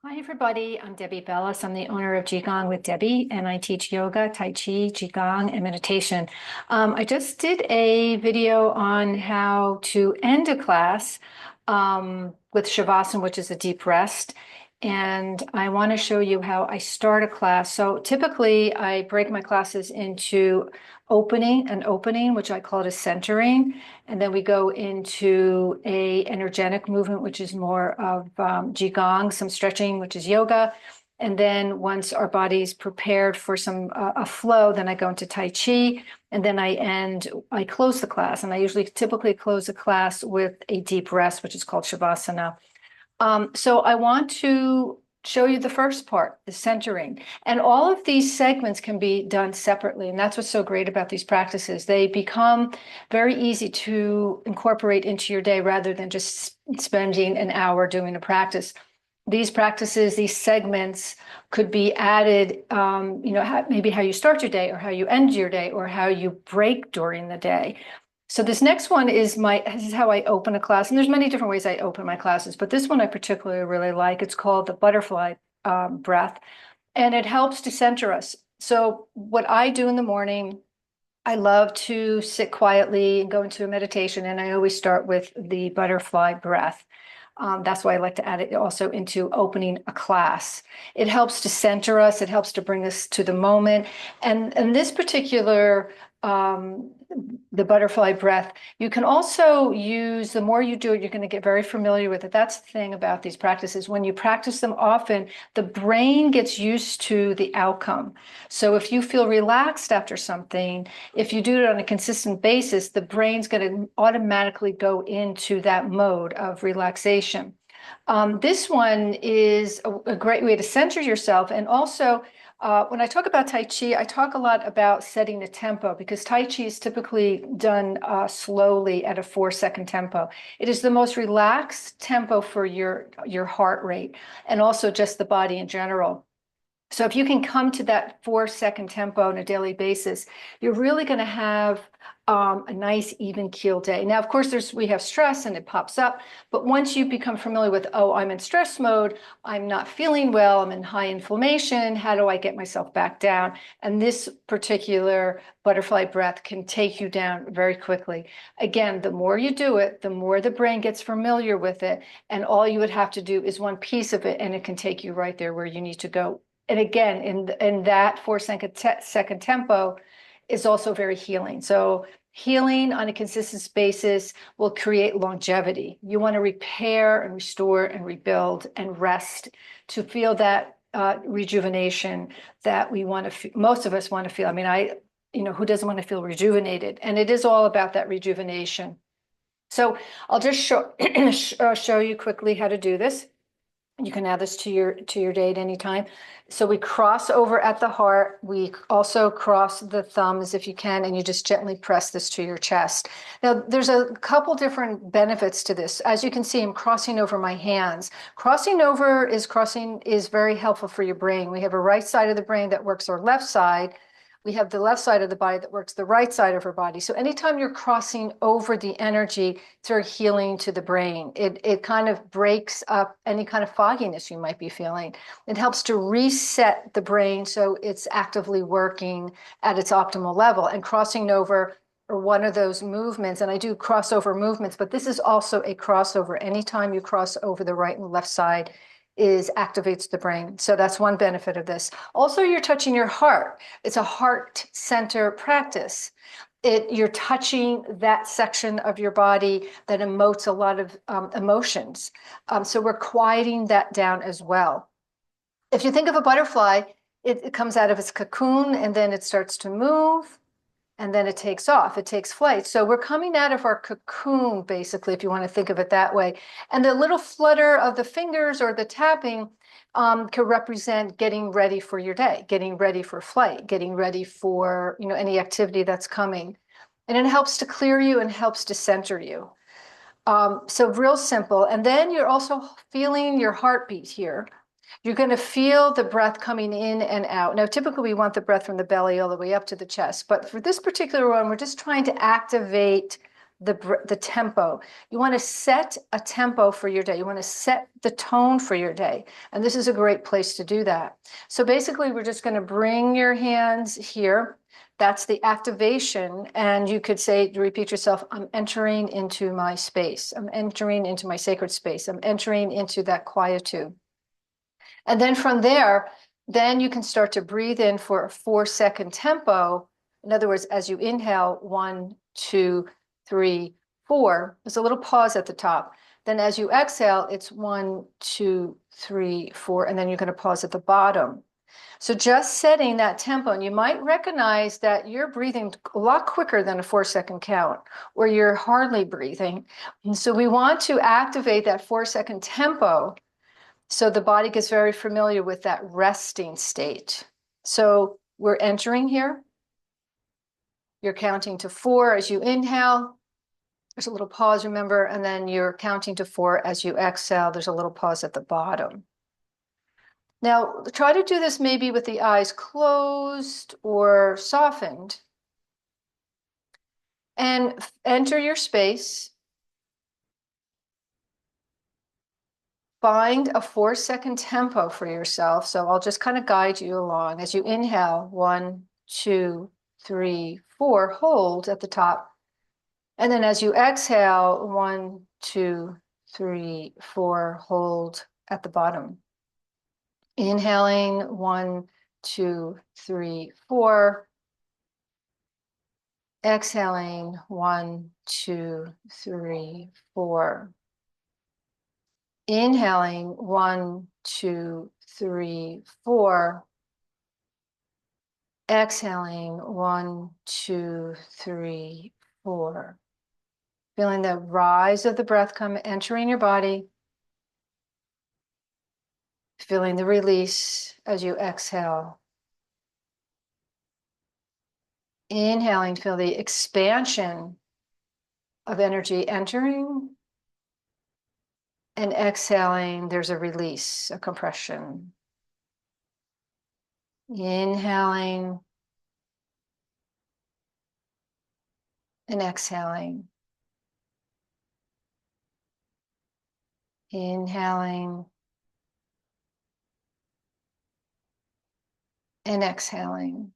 Hi, everybody. I'm Debbie Belaus. I'm the owner of Qigong with Debbie, and I teach yoga, Tai Chi, Qigong, and meditation. I just did a video on how to end a class with Shavasana, which is a deep rest. And I want to show you how I start a class. So typically, I break my classes into an opening, which I call it a centering. And then we go into a energetic movement, which is more of Qigong, some stretching, which is yoga. And then once our body's prepared for some a flow, then I go into Tai Chi. And then I close the class. And I usually typically close a class with a deep rest, which is called Shavasana. So I want to show you the first part, the centering. And all of these segments can be done separately. And that's what's so great about these practices. They become very easy to incorporate into your day rather than just spending an hour doing a practice. These practices, these segments could be added, maybe how you start your day or how you end your day or how you break during the day. So this next one is how I open a class. And there's many different ways I open my classes, but this one I particularly really like. It's called the butterfly breath, and it helps to center us. So what I do in the morning, I love to sit quietly and go into a meditation, and I always start with the butterfly breath. That's why I like to add it also into opening a class. It helps to center us. It helps to bring us to the moment. And this particular the butterfly breath, you can also use, the more you do it, you're going to get very familiar with it. That's the thing about these practices. When you practice them often, the brain gets used to the outcome. So if you feel relaxed after something, if you do it on a consistent basis, the brain's going to automatically go into that mode of relaxation. This one is a great way to center yourself. And also, when I talk about Tai Chi, I talk a lot about setting a tempo because Tai Chi is typically done slowly at a 4-second tempo. It is the most relaxed tempo for your heart rate and also just the body in general. So if you can come to that 4-second tempo on a daily basis, you're really going to have a nice even keel day. Now, of course, we have stress and it pops up, but once you become familiar with, oh, I'm in stress mode, I'm not feeling well, I'm in high inflammation, how do I get myself back down? And this particular butterfly breath can take you down very quickly. Again, the more you do it, the more the brain gets familiar with it, and all you would have to do is one piece of it, and it can take you right there where you need to go. And again, in that 4-second tempo is also very healing. So healing on a consistent basis will create longevity. You want to repair and restore and rebuild and rest to feel that rejuvenation that we want to, most of us want to feel. I mean, who doesn't want to feel rejuvenated? And it is all about that rejuvenation. So I'll just show you quickly how to do this. You can add this to your day at any time. So we cross over at the heart. We also cross the thumbs if you can, and you just gently press this to your chest. Now, there's a couple different benefits to this. As you can see, I'm crossing over my hands. Crossing is very helpful for your brain. We have a right side of the brain that works our left side. We have the left side of the body that works the right side of our body. So anytime you're crossing over the energy, it's very healing to the brain. It kind of breaks up any kind of fogginess you might be feeling. It helps to reset the brain so it's actively working at its optimal level. And crossing over or one of those movements, and I do crossover movements, but this is also a crossover. Anytime you cross over the right and left side, activates the brain. So that's one benefit of this. Also, you're touching your heart. It's a heart center practice. You're touching that section of your body that emotes a lot of emotions. So we're quieting that down as well. If you think of a butterfly, it comes out of its cocoon and then it starts to move. And then it takes off, it takes flight. So we're coming out of our cocoon, basically, if you want to think of it that way. And the little flutter of the fingers or the tapping could represent getting ready for your day, getting ready for flight, getting ready for any activity that's coming. And it helps to clear you and helps to center you. So real simple. And then you're also feeling your heartbeat here. You're going to feel the breath coming in and out. Now, typically we want the breath from the belly all the way up to the chest, but for this particular one, we're just trying to activate the tempo. You want to set a tempo for your day. You want to set the tone for your day. And this is a great place to do that. So basically, we're just going to bring your hands here. That's the activation. And you could say, repeat yourself, I'm entering into my space. I'm entering into my sacred space. I'm entering into that quietude. And then from there, then you can start to breathe in for a 4-second tempo. In other words, as you inhale, 1, 2, 3, 4. There's a little pause at the top. Then as you exhale, it's 1, 2, 3, 4, and then you're going to pause at the bottom. So just setting that tempo, and you might recognize that you're breathing a lot quicker than a 4-second count, or you're hardly breathing. And so we want to activate that 4-second tempo so the body gets very familiar with that resting state. So we're entering here. You're counting to 4 as you inhale. There's a little pause, remember, and then you're counting to 4 as you exhale. There's a little pause at the bottom. Now, try to do this maybe with the eyes closed or softened. And enter your space. Find a 4-second tempo for yourself. So I'll just kind of guide you along. As you inhale, 1, 2, 3, 4, hold at the top. And then as you exhale, 1, 2, 3, 4, hold at the bottom. Inhaling, 1, 2, 3, 4. Exhaling, 1, 2, 3, 4. Inhaling, 1, 2, 3, 4. Exhaling, 1, 2, 3, 4. Feeling the rise of the breath come entering your body. Feeling the release as you exhale. Inhaling, feel the expansion of energy entering. And exhaling, there's a release, a compression. Inhaling and exhaling. Inhaling and exhaling.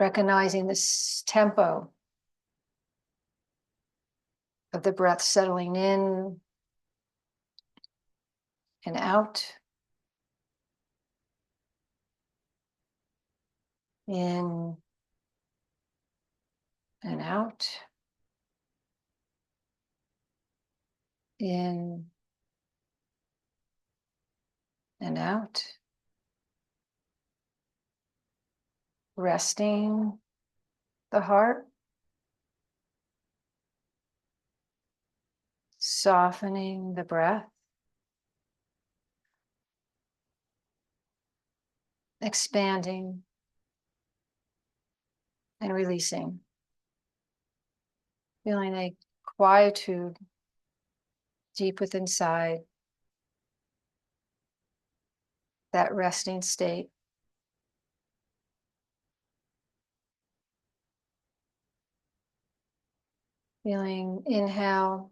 Recognizing this tempo of the breath settling in and out. In and out. In and out. Resting the heart. Softening the breath. Expanding and releasing. Feeling a quietude deep within inside. That resting state. Feeling inhale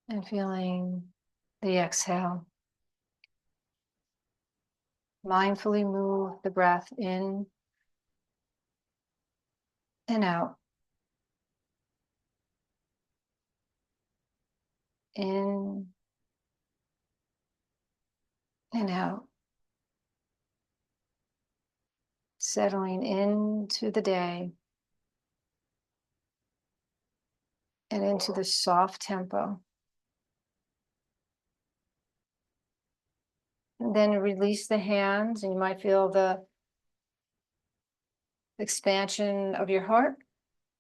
and feeling the exhale. Mindfully move the breath in and out. In and out. Settling into the day and into the soft tempo. And then release the hands, and you might feel the expansion of your heart,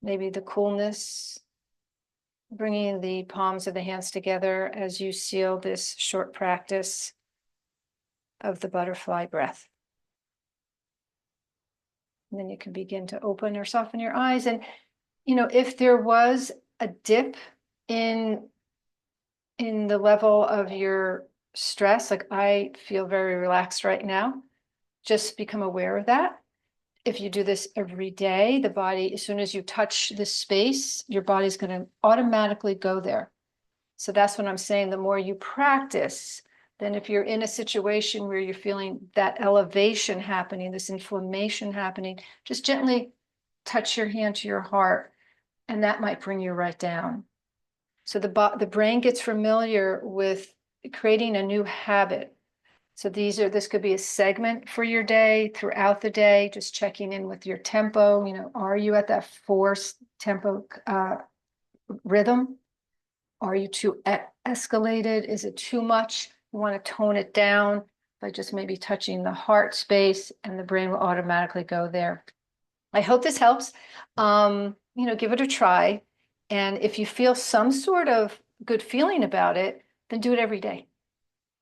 maybe the coolness, bringing the palms of the hands together as you seal this short practice of the butterfly breath. And then you can begin to open or soften your eyes. And, if there was a dip in the level of your stress, like I feel very relaxed right now, just become aware of that. if you do this every day, the body, as soon as you touch this space, your body's going to automatically go there. So that's what I'm saying. The more you practice, then if you're in a situation where you're feeling that elevation happening, this inflammation happening, just gently touch your hand to your heart, and that might bring you right down. So the brain gets familiar with creating a new habit. So this could be a segment for your day, throughout the day, just checking in with your tempo. Are you at that forced tempo rhythm? Are you too escalated? Is it too much? You want to tone it down by just maybe touching the heart space, and the brain will automatically go there. I hope this helps. Give it a try. And if you feel some sort of good feeling about it, then do it every day.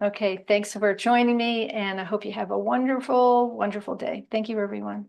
Okay, thanks for joining me, and I hope you have a wonderful, wonderful day. Thank you, everyone.